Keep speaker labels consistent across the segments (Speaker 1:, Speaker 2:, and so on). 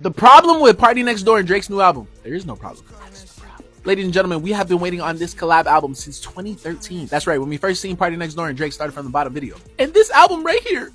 Speaker 1: The problem with Party Next Door and Drake's new album, there is no problem. Ladies and gentlemen, we have been waiting on this collab album since 2013. That's right, when we first seen Party Next Door and Drake started from the bottom video. And this album right here,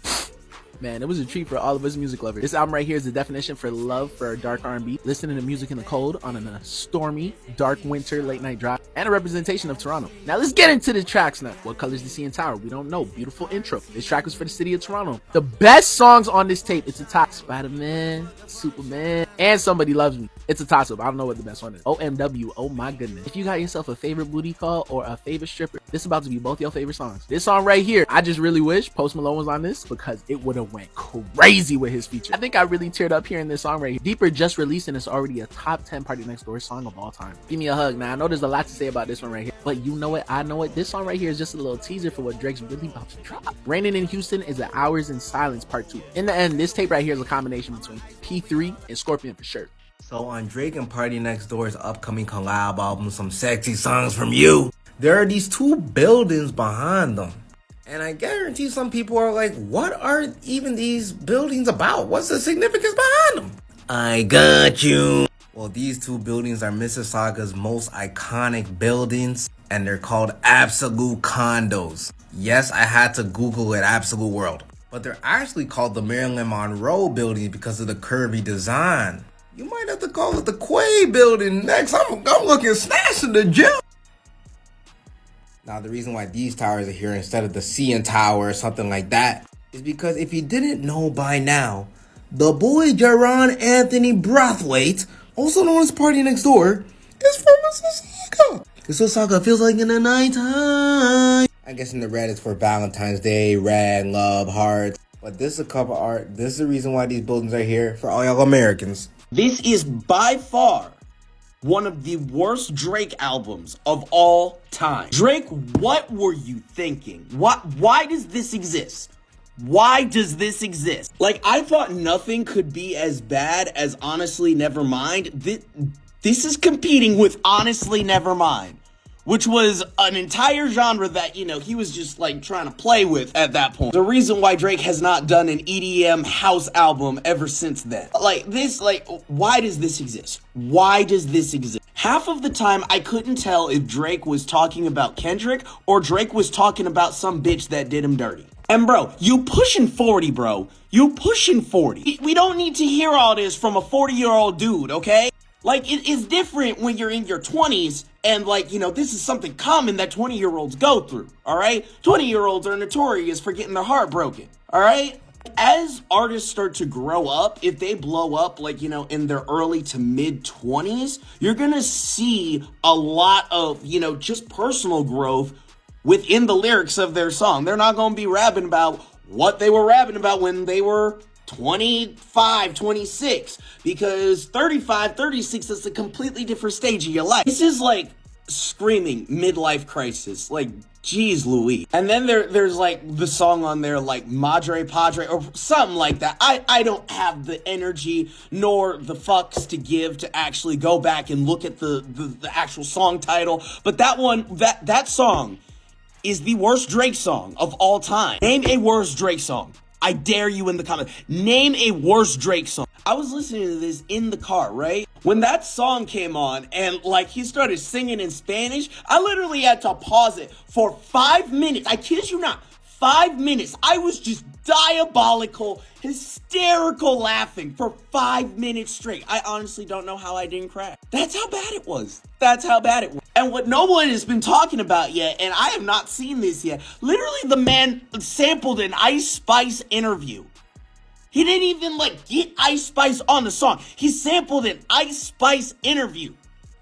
Speaker 1: man, it was a treat for all of us music lovers. This album right here is the definition for love for dark R&B, listening to music in the cold on a stormy, dark winter late night drive, and a representation of Toronto. Now let's get into the tracks now. What colors the CN Tower? We don't know. Beautiful intro. This track was for the city of Toronto. The best songs on this tape, it's a top. Spider-Man, Superman, and Somebody Loves Me. It's a toss-up. I don't know what the best one is. OMW, oh my goodness. If you got yourself a favorite booty call or a favorite stripper, this is about to be both your favorite songs. This song right here, I just really wish Post Malone was on this because it would have went crazy with his feature. I think I really teared up hearing this song right here. Deeper just released and it's already a top 10 Party Next Door song of all time. Give me a hug. Now I know there's a lot to say about this one right here, but you know what? I know it. This song right here is just a little teaser for what Drake's really about to drop. Raining in Houston is an Hours in Silence Part 2. In the end, this tape right here is a combination between P3 and Scorpion for sure.
Speaker 2: So on Drake and Party Next Door's upcoming collab album, Some Sexy Songs From You, there are these two buildings behind them. And I guarantee some people are like, what are even these buildings about? What's the significance behind them? I got you. Well, these two buildings are Mississauga's most iconic buildings, and they're called Absolute Condos. Yes, I had to Google it, Absolute World. But they're actually called the Marilyn Monroe building because of the curvy design. You might have to call it the Quay building next. I'm looking snatched in the gym. Now, the reason why these towers are here instead of the CN Tower or something like that is because if you didn't know by now, the boy Jaron Anthony Brathwaite, also known as Party Next Door, is from Mississauga. Mississauga feels like in the nighttime. I guess in the red is for Valentine's Day, red, love, hearts. But this is a cover art. This is the reason why these buildings are here for all y'all Americans.
Speaker 3: This is by far one of the worst Drake albums of all time. Drake, what were you thinking? Why does this exist? Why does this exist? Like, I thought nothing could be as bad as Honestly Nevermind. This is competing with Honestly Nevermind, which was an entire genre that, you know, he was just like trying to play with at that point. The reason why Drake has not done an EDM house album ever since then. Why does this exist? Why does this exist? Half of the time, I couldn't tell if Drake was talking about Kendrick or Drake was talking about some bitch that did him dirty. And bro, you pushing 40, bro. You pushing 40. We don't need to hear all this from a 40-year-old dude, okay? Like, it's different when you're in your 20s and, like, you know, this is something common that 20-year-olds go through, all right? 20-year-olds are notorious for getting their heart broken, all right? As artists start to grow up, if they blow up, like, you know, in their early to mid-20s, you're gonna see a lot of, you know, just personal growth within the lyrics of their song. They're not gonna be rapping about what they were rapping about when they were 25, 26, because 35, 36 is a completely different stage of your life. This is like screaming midlife crisis, like, geez Louise. And then there's like the song on there like Madre Padre or something like that. I don't have the energy nor the fucks to give to actually go back and look at the actual song title, but that song is the worst Drake song of all time. Name a worse Drake song. I dare you in the comments. Name a worse Drake song. I was listening to this in the car, right? When that song came on and like he started singing in Spanish, I literally had to pause it for 5 minutes. I kid you not, 5 minutes. I was just diabolical, hysterical laughing for 5 minutes straight. I honestly don't know how I didn't crack. That's how bad it was. That's how bad it was. And what no one has been talking about yet, and I have not seen this yet, literally the man sampled an Ice Spice interview. He didn't even like get Ice Spice on the song. He sampled an Ice Spice interview.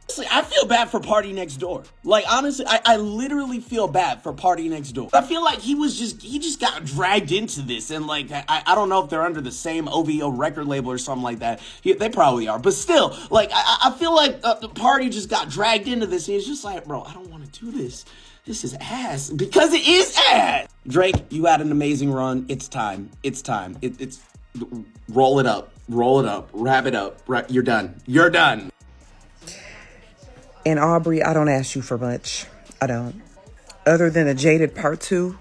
Speaker 3: Honestly, I feel bad for Party Next Door. Like, honestly, I literally feel bad for Party Next Door. I feel like he just got dragged into this. And like, I don't know if they're under the same OVO record label or something like that. They probably are. But still, like, I feel like the Party just got dragged into this. And he's just like, bro, I don't want to do this. This is ass. Because it is ass. Drake, you had an amazing run. It's time. It's time. It's roll it up. Roll it up. Wrap it up. You're done. You're done.
Speaker 4: And Aubrey, I don't ask you for much. I don't. Other than a Jaded Part 2,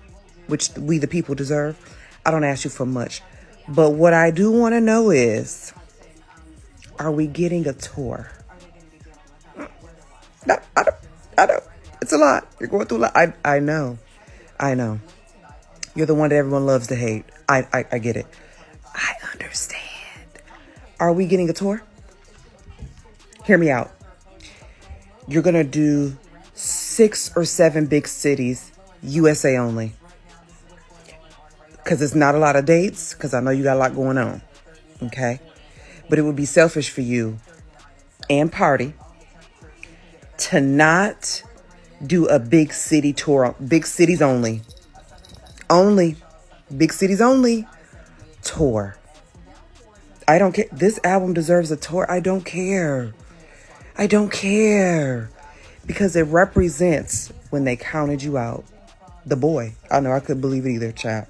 Speaker 4: which we the people deserve, I don't ask you for much. But what I do want to know is, Are we getting a tour? No, I don't. It's a lot. You're going through a lot. I know. You're the one that everyone loves to hate. I get it. I understand. Are we getting a tour? Hear me out. You're going to do 6 or 7 big cities, USA only. Because it's not a lot of dates, because I know you got a lot going on. Okay? But it would be selfish for you and Party to not do a big city tour. Big cities only. Big cities only. Tour. I don't care. This album deserves a tour. I don't care. Because it represents when they counted you out. The boy. I know, I couldn't believe it either, child.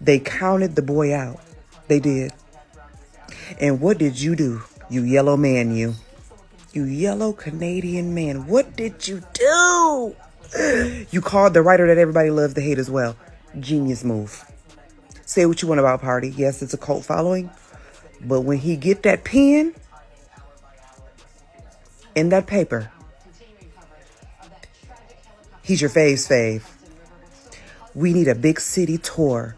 Speaker 4: They counted the boy out. They did. And what did you do? You yellow man, you. You yellow Canadian man. What did you do? You called the writer that everybody loves to hate as well. Genius move. Say what you want about Party. Yes, it's a cult following. But when he get that pen and that paper, he's your fave's fave. We need a big city tour.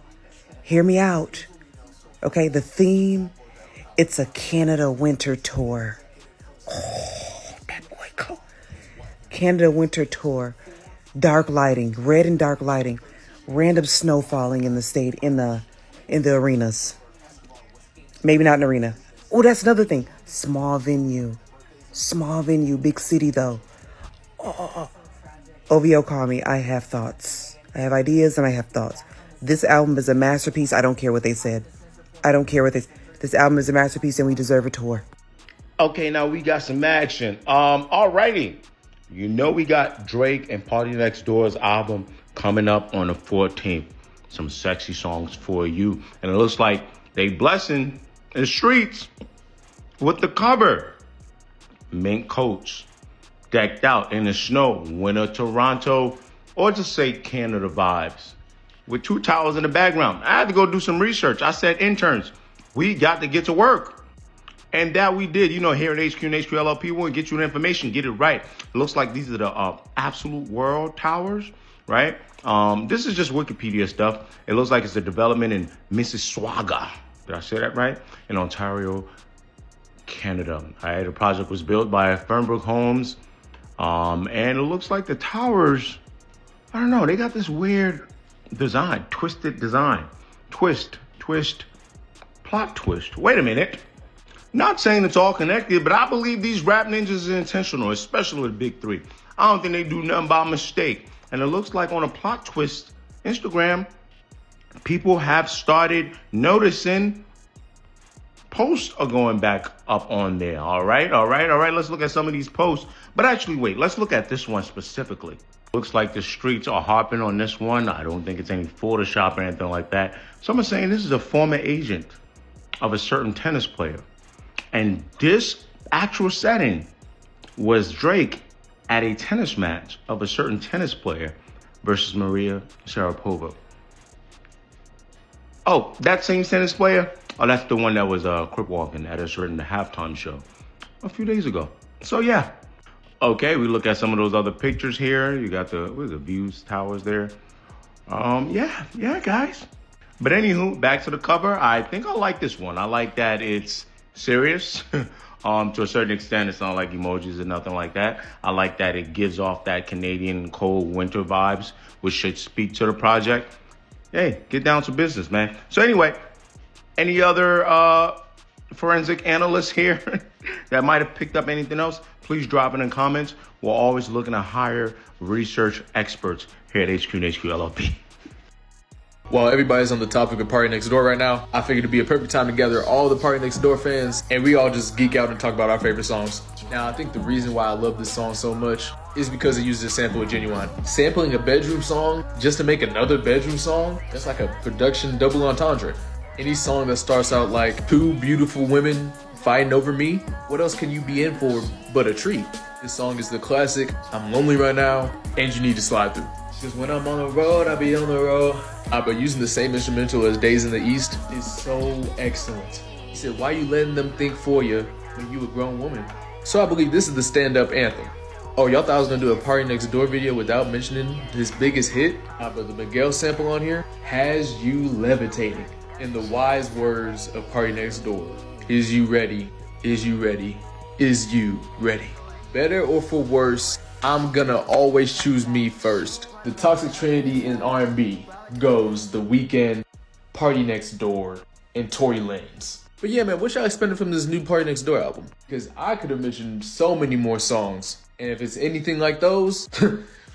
Speaker 4: Hear me out. Okay, the theme, it's a Canada winter tour. Oh, that boy Cole. Canada winter tour. Dark lighting, red and dark lighting. Random snow falling in the state, in the arenas. Maybe not an arena. Oh, that's another thing. Small venue, big city though. OVO, call me. I have thoughts. I have ideas and I have thoughts. This album is a masterpiece. I don't care what they said. This album is a masterpiece and we deserve a tour.
Speaker 5: Okay, now we got some action. Alrighty. You know we got Drake and PartyNextDoor's album coming up on the 14th. Some sexy songs for you. And it looks like they blessing the streets with the cover. Mink coats decked out in the snow. Winter Toronto, or just say Canada vibes. With 2 towels in the background. I had to go do some research. I said, interns, we got to get to work. And that we did. You know, here at HQ and HQ LLP, we'll get you the information, get it right. It looks like these are the Absolute World Towers, right? This is just Wikipedia stuff. It looks like it's a development in Mississauga. Did I say that right? In Ontario, Canada. The project was built by Fernbrook Homes. And it looks like the towers, I don't know, they got this weird design, twisted design. Twist, plot twist. Wait a minute. Not saying it's all connected, but I believe these rap ninjas are intentional, especially with Big 3. I don't think they do nothing by mistake. And it looks like on a plot twist Instagram, people have started noticing posts are going back up on there. All right. Let's look at some of these posts. But actually, wait, let's look at this one specifically. Looks like the streets are harping on this one. I don't think it's any Photoshop or anything like that. Someone's saying this is a former agent of a certain tennis player. And this actual setting was Drake at a tennis match of a certain tennis player versus Maria Sharapova. Oh, that same tennis player? Oh, that's the one that was crip walking at a certain halftime show a few days ago. So yeah. Okay, we look at some of those other pictures here. You got the views towers there. Yeah, guys. But anywho, back to the cover. I think I like this one. I like that it's serious. To a certain extent, it's not like emojis or nothing like that. I like that it gives off that Canadian cold winter vibes, which should speak to the project. Hey, get down to business, man. So anyway, any other forensic analysts here that might have picked up anything else, please drop it in comments. We're always looking to hire research experts here at HQ and HQ LLP.
Speaker 1: While everybody's on the topic of PartyNextDoor right now, I figured it'd be a perfect time to gather all the PartyNextDoor fans and we all just geek out and talk about our favorite songs. Now, I think the reason why I love this song so much is because it uses a sample of Genuine. Sampling a bedroom song just to make another bedroom song, that's like a production double entendre. Any song that starts out like 2 beautiful women fighting over me, what else can you be in for but a treat? This song is the classic, I'm lonely right now, and you need to slide through. Because when I'm on the road, I be on the road. But using the same instrumental as Days in the East is so excellent. He said, why you letting them think for you
Speaker 6: when you a grown woman. So I believe this is the stand-up anthem. Oh, y'all thought I was gonna do a Party Next Door video without mentioning his biggest hit? But the Miguel sample on here has you levitating. In the wise words of Party Next Door, is you ready? Is you ready? Is you ready? Better or for worse, I'm gonna always choose me first. The Toxic Trinity in R&B goes The Weeknd, Party Next Door, and Tory Lanez. But yeah, man, what y'all expecting from this new Party Next Door album? Because I could have mentioned so many more songs. And if it's anything like those,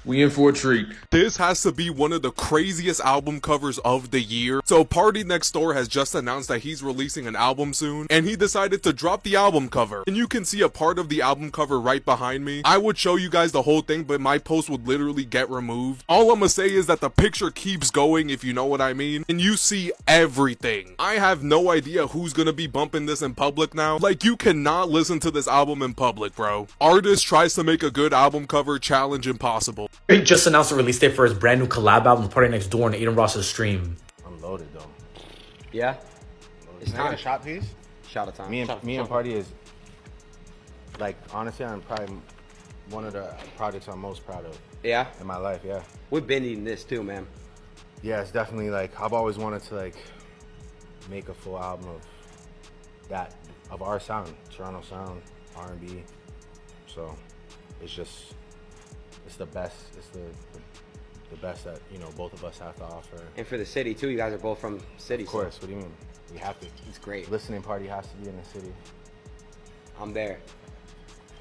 Speaker 6: we in for a treat.
Speaker 7: This has to be one of the craziest album covers of the year. So PartyNextDoor has just announced that he's releasing an album soon, and he decided to drop the album cover. And you can see a part of the album cover right behind me. I would show you guys the whole thing, but my post would literally get removed. All I'm gonna say is that the picture keeps going, if you know what I mean, and you see everything. I have no idea who's gonna be bumping this in public now. Like, you cannot listen to this album in public, bro. Artist tries to make a good album cover, challenge impossible.
Speaker 8: He just announced a release date for his brand new collab album, Party Next Door, on Aiden Ross's stream.
Speaker 2: I'm loaded though.
Speaker 9: Yeah? It's
Speaker 2: Can I get
Speaker 9: time.
Speaker 2: a shot, please?
Speaker 9: Shot of time.
Speaker 2: Me and Party is, like, honestly, I'm probably one of the projects I'm most proud of
Speaker 9: Yeah?
Speaker 2: in my life, yeah.
Speaker 9: We've been eating this too, man.
Speaker 2: Yeah, it's definitely, like, I've always wanted to, like, make a full album of our sound, Toronto sound, R&B. So, it's the best, it's the best that, you know, both of us have to offer.
Speaker 9: And for the city too, you guys are both from city.
Speaker 2: Of course, what do you mean? We have to.
Speaker 9: It's great.
Speaker 2: Listening party has to be in the city.
Speaker 9: I'm there.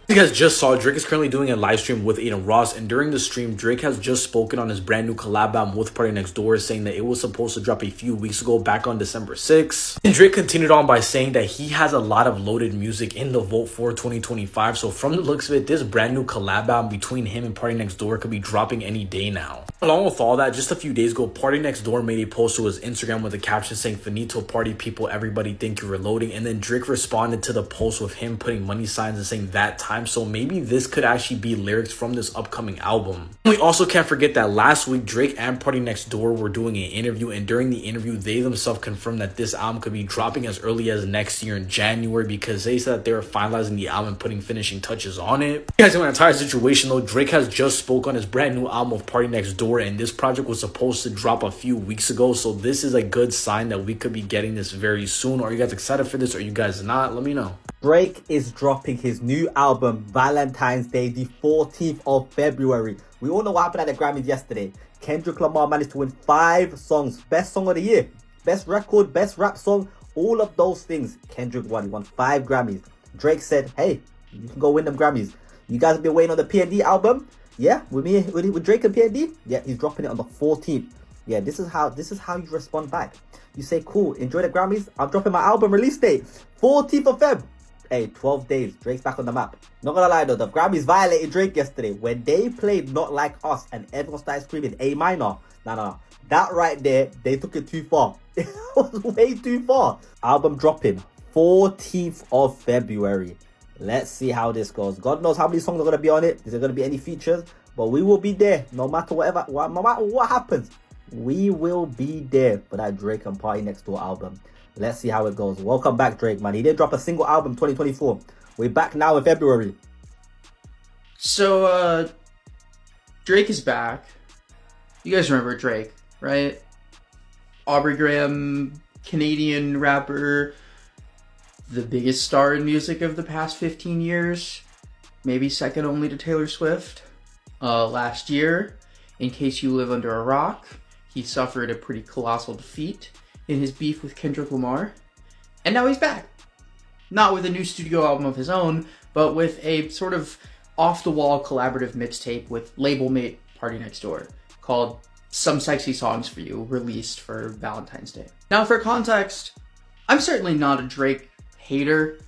Speaker 8: You guys just saw Drake is currently doing a live stream with Aiden Ross, and during the stream, Drake has just spoken on his brand new collab album with Party Next Door, saying that it was supposed to drop a few weeks ago, back on December 6th. And Drake continued on by saying that he has a lot of loaded music in the vote for 2025. So from the looks of it, this brand new collab album between him and Party Next Door could be dropping any day now. Along with all that, just a few days ago, Party Next Door made a post to his Instagram with a caption saying, "Finito party people, everybody think you're reloading." And then Drake responded to the post with him putting money signs and saying that time. So maybe this could actually be lyrics from this upcoming album. We also can't forget that last week, Drake and Party Next Door were doing an interview, and during the interview, they themselves confirmed that this album could be dropping as early as next year in January, because they said that they were finalizing the album and putting finishing touches on it. You guys know the entire situation though. Drake has just spoke on his brand new album of Party Next Door, and this project was supposed to drop a few weeks ago, so this is a good sign that we could be getting this very soon. Are you guys excited for this? Are you guys not? Let me know.
Speaker 10: Drake is dropping his new album Valentine's Day, the 14th of February. We all know what happened at the Grammys yesterday. Kendrick Lamar managed to win 5 songs. Best song of the year, best record, best rap song, all of those things. Kendrick won. He won 5 Grammys. Drake said, hey, you can go win them Grammys. You guys have been waiting on the P&D album? Yeah, with Drake and P&D? Yeah, he's dropping it on the 14th. Yeah, this is how you respond back. You say, cool, enjoy the Grammys. I'm dropping my album release date, 14th of Feb. Hey, 12 days, Drake's back on the map. Not gonna lie though, the Grammys violated Drake yesterday when they played Not Like Us and everyone started screaming A minor. No. That right there, they took it too far. It was way too far. Album dropping 14th of February. Let's see how this goes. God knows how many songs are gonna be on it. Is there gonna be any features? But we will be there no matter what happens. We will be there for that Drake and Party Next Door album. Let's see how it goes. Welcome back, Drake, man. He didn't drop a single album 2024. We're back now in February.
Speaker 11: So, Drake is back. You guys remember Drake, right? Aubrey Graham, Canadian rapper, the biggest star in music of the past 15 years. Maybe second only to Taylor Swift. Last year, in case you live under a rock, he suffered a pretty colossal defeat in his beef with Kendrick Lamar, and now he's back. Not with a new studio album of his own, but with a sort of off-the-wall collaborative mixtape with label mate Party Next Door called Some Sexy Songs for You, released for Valentine's Day. Now for context, I'm certainly not a Drake hater.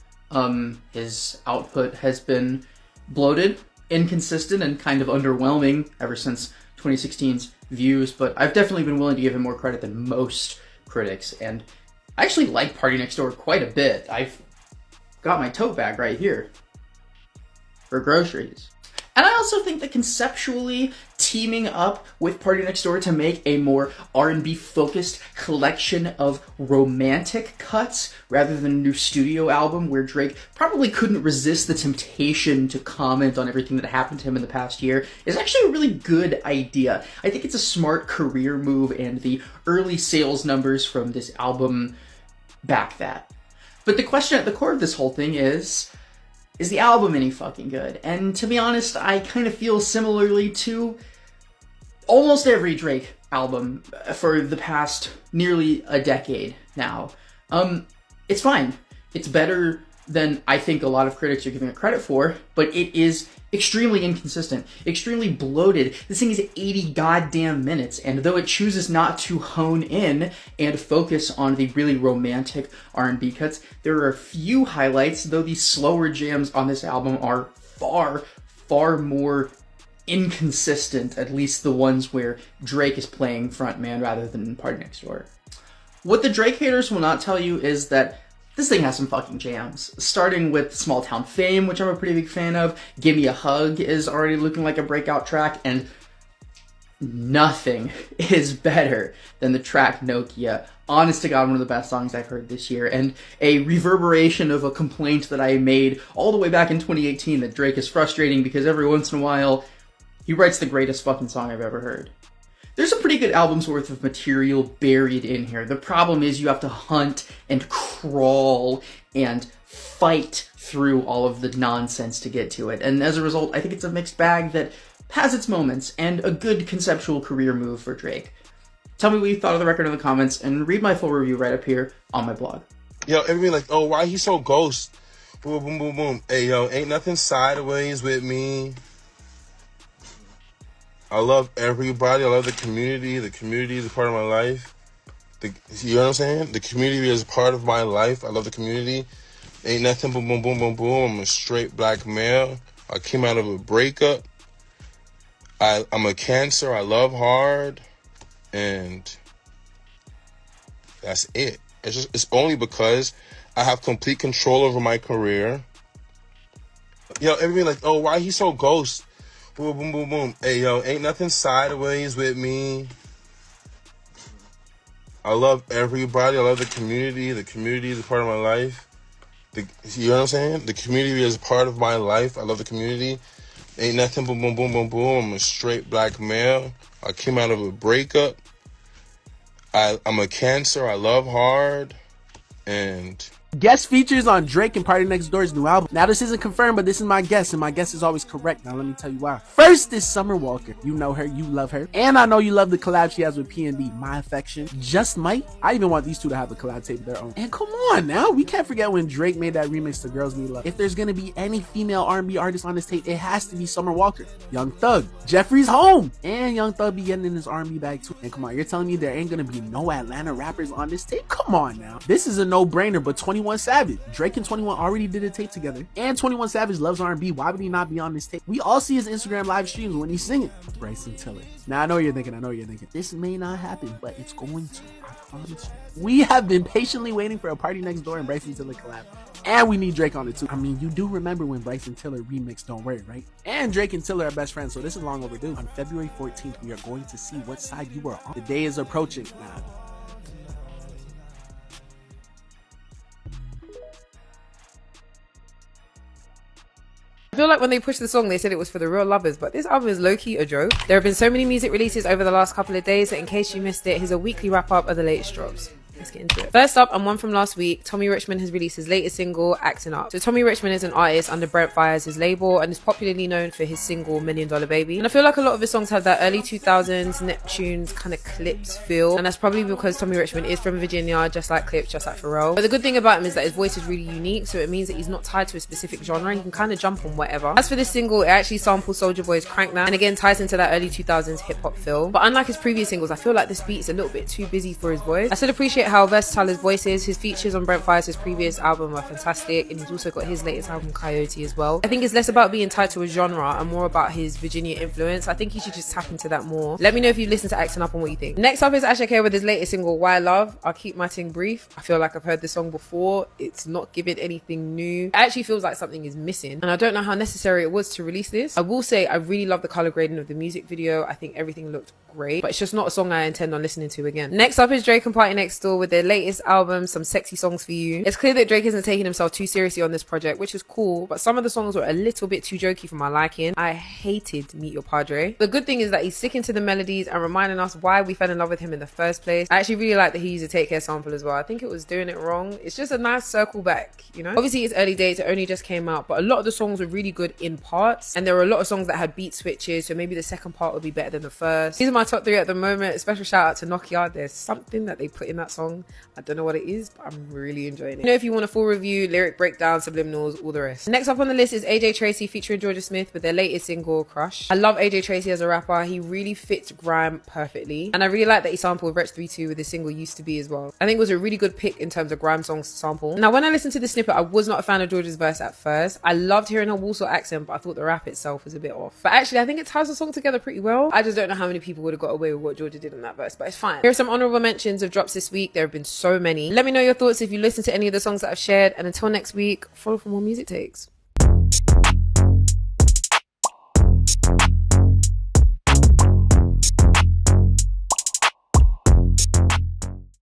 Speaker 11: His output has been bloated, inconsistent, and kind of underwhelming ever since 2016's Views, but I've definitely been willing to give him more credit than most critics, and I actually like Party Next Door quite a bit. I've got my tote bag right here for groceries. And I also think that conceptually teaming up with PartyNextDoor to make a more R&B focused collection of romantic cuts rather than a new studio album where Drake probably couldn't resist the temptation to comment on everything that happened to him in the past year is actually a really good idea. I think it's a smart career move, and the early sales numbers from this album back that. But the question at the core of this whole thing is the album any fucking good? And to be honest, I kind of feel similarly to almost every Drake album for the past nearly a decade now. It's fine. It's better than I think a lot of critics are giving it credit for, but it is extremely inconsistent, extremely bloated. This thing is 80 goddamn minutes, and though it chooses not to hone in and focus on the really romantic R&B cuts, there are a few highlights, though the slower jams on this album are far more inconsistent, at least the ones where Drake is playing frontman rather than PartyNextDoor. What the Drake haters will not tell you is that this thing has some fucking jams, starting with Small Town Fame, which I'm a pretty big fan of. Gimme a Hug is already looking like a breakout track, and nothing is better than the track Nokia. Honest to God, one of the best songs I've heard this year, and a reverberation of a complaint that I made all the way back in 2018 that Drake is frustrating because every once in a while he writes the greatest fucking song I've ever heard. There's a pretty good album's worth of material buried in here. The problem is you have to hunt and crawl and fight through all of the nonsense to get to it. And as a result, I think it's a mixed bag that has its moments and a good conceptual career move for Drake. Tell me what you thought of the record in the comments and read my full review right up here on my blog.
Speaker 12: Yo, everybody like, oh, why he so ghost? Boom, boom, boom, boom. Hey, yo, ain't nothing sideways with me. I love everybody. I love the community. The community is a part of my life. You know what I'm saying? The community is a part of my life. I love the community. Ain't nothing boom, boom, boom, boom, boom. I'm a straight black male. I came out of a breakup. I'm a Cancer. I love hard. And that's it. It's only because I have complete control over my career. Yo, everybody like, oh, why he so ghost? Boom, boom, boom, boom. Hey, yo, ain't nothing sideways with me. I love everybody. I love the community. The community is a part of my life. You know what I'm saying? The community is a part of my life. I love the community. Ain't nothing boom, boom, boom, boom, boom. I'm a straight black male. I came out of a breakup. I'm a Cancer. I love hard. And
Speaker 1: Guest features on Drake and PartyNextDoor's new album. Now, this isn't confirmed, but this is my guess, and my guess is always correct. Now, let me tell you why. First is Summer Walker. You know her, you love her. And I know you love the collab she has with PNB, My Affection. Just might. I even want these two to have a collab tape of their own. And come on now, we can't forget when Drake made that remix to Girls Need Love. If there's gonna be any female R&B artist on this tape, it has to be Summer Walker. Young Thug, Jeffrey's home. And Young Thug be getting in his R&B bag too. And come on, you're telling me there ain't gonna be no Atlanta rappers on this tape? Come on now. This is a no-brainer, but 21 Savage. Drake and 21 already did a tape together. And 21 Savage loves R&B. Why would he not be on this tape? We all see his Instagram live streams when he's singing. Bryson Tiller. Now, I know you're thinking, this may not happen, but it's going to. I promise you. We have been patiently waiting for a PartyNextDoor and Bryson Tiller collab. And we need Drake on it too. I mean, you do remember when Bryson Tiller remixed Don't Worry, right? And Drake and Tiller are best friends, so this is long overdue. On February 14th, we are going to see what side you are on. The day is approaching.
Speaker 13: I feel like when they pushed the song, they said it was for the real lovers, but this album is low-key a joke. There have been so many music releases over the last couple of days that in case you missed it, here's a weekly wrap-up of the latest drops. Let's get into it. First up, and one from last week, Tommy Richmond has released his latest single, Acting Up. So Tommy Richmond is an artist under Brent Faiyaz, his label, and is popularly known for his single $1 Million Baby. And I feel like a lot of his songs have that early 2000s Neptunes kind of Clips feel, and that's probably because Tommy Richmond is from Virginia, just like Clips, just like Pharrell. But the good thing about him is that his voice is really unique, so it means that he's not tied to a specific genre. He can kind of jump on whatever. As for this single, it actually samples Soulja Boy's Crank Now, and again ties into that early 2000s hip-hop feel. But unlike his previous singles, I feel like this beat is a little bit too busy for his voice. I still appreciate how how versatile his voice is. His features on Brent Fires' previous album are fantastic, and he's also got his latest album Coyote as well. I think it's less about being tied to a genre and more about his Virginia influence. I think he should just tap into that more. Let me know if you listen to Acting Up and what you think. Next up is Asha K with his latest single Why Love. I'll keep my thing brief. I feel like I've heard this song before. It's not giving anything new. It actually feels like something is missing, and I don't know how necessary it was to release this. I will say I really love the color grading of the music video. I think everything looked great, but it's just not a song I intend on listening to again. Next up is Drake and PartyNextDoor with their latest album, Some Sexy Songs for You. It's clear that Drake isn't taking himself too seriously on this project, which is cool, but some of the songs were a little bit too jokey for my liking. I hated Meet Your Padre. The good thing is that he's sticking to the melodies and reminding us why we fell in love with him in the first place. I actually really like that he used a Take Care sample as well. I think it was doing it wrong. It's just a nice circle back, you know? Obviously it's early days, it only just came out, but a lot of the songs were really good in parts, and there were a lot of songs that had beat switches, so maybe the second part would be better than the first. These are my top 3 at the moment. A special shout out to Nokia. There's something that they put in that song. I don't know what it is, but I'm really enjoying it. You know, if you want a full review, lyric breakdown, subliminals, all the rest. Next up on the list is AJ Tracey featuring Georgia Smith with their latest single, Crush. I love AJ Tracey as a rapper. He really fits grime perfectly, and I really like that he sampled Wretch 3-2 with his single Used to Be as well. I think it was a really good pick in terms of grime songs to sample. Now, when I listened to the snippet, I was not a fan of Georgia's verse at first. I loved hearing her Warsaw accent, but I thought the rap itself was a bit off. But actually, I think it ties the song together pretty well. I just don't know how many people would have got away with what Georgia did in that verse, but it's fine. Here are some honorable mentions of drops this week. There have been so many. Let me know your thoughts if you listen to any of the songs that I've shared, and until next week, follow for more music takes.